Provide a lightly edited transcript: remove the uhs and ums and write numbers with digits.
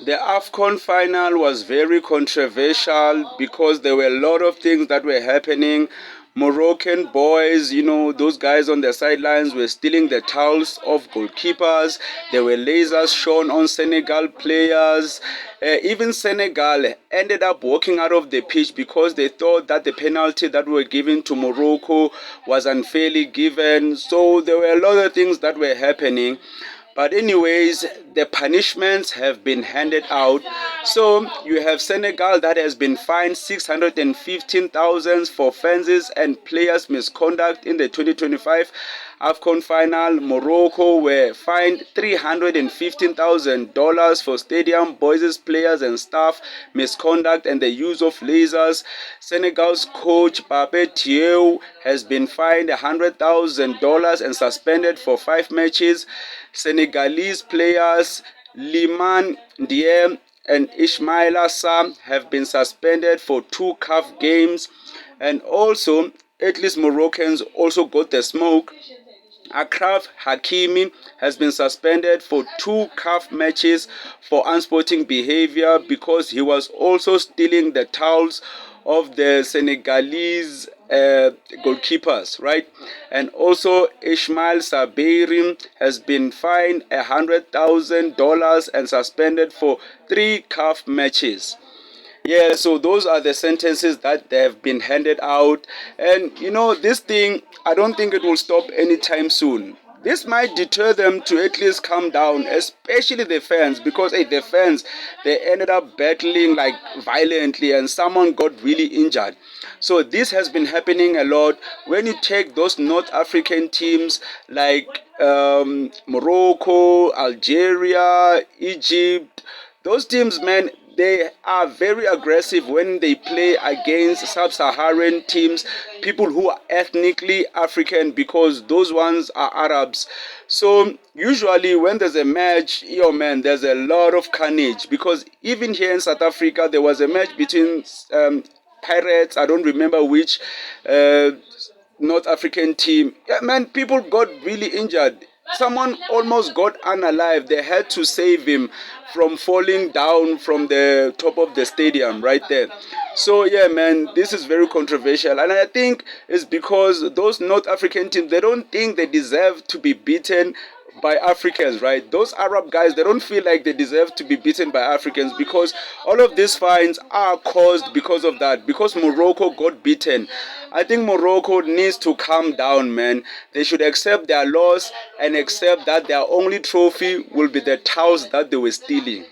The AFCON final was very controversial because there were a lot of things that were happening. Moroccan boys, those guys on the sidelines were stealing the towels of goalkeepers. There were lasers shown on Senegal players. Even Senegal ended up walking out of the pitch because they thought that the penalty that were given to Morocco was unfairly given. So there were a lot of things that were happening. But anyways, the punishments have been handed out. So you have Senegal that has been fined 615,000 for offenses and players misconduct in the 2025 AFCON final. Morocco were fined $315,000 for stadium, boys, players and staff misconduct and the use of lasers. Senegal's coach Pape Thiaw has been fined $100,000 and suspended for 5 matches. Senegalese players Liman Ndiaye and Ismaila Sarr have been suspended for 2 CAF games, and also at least Moroccans also got the smoke. Achraf Hakimi has been suspended for 2 CAF matches for unsporting behavior because he was also stealing the towels of the Senegalese goalkeepers, right? And also Ismail Sabiri has been fined $100,000 and suspended for 3 CAF matches. Yeah, so those are the sentences that they have been handed out. And this thing, I don't think it will stop anytime soon. This might deter them to at least calm down, especially the fans, because the fans, they ended up battling like violently and someone got really injured. So this has been happening a lot. When you take those North African teams like Morocco, Algeria, Egypt, those teams, man, they are very aggressive when they play against sub-Saharan teams, people who are ethnically African, because those ones are Arabs. So usually when there's a match, man, there's a lot of carnage, because even here in South Africa, there was a match between Pirates, I don't remember which North African team. Yeah, man, people got really injured. Someone almost got unalive. They had to save him from falling down from the top of the stadium right there. So yeah, man, this is very controversial, and I think it's because those North African teams, they don't think they deserve to be beaten by Africans, right? Those Arab guys, they don't feel like they deserve to be beaten by Africans, because all of these fines are caused because of that, because Morocco got beaten. I think Morocco needs to calm down, man. They should accept their loss and accept that their only trophy will be the towels that they were stealing.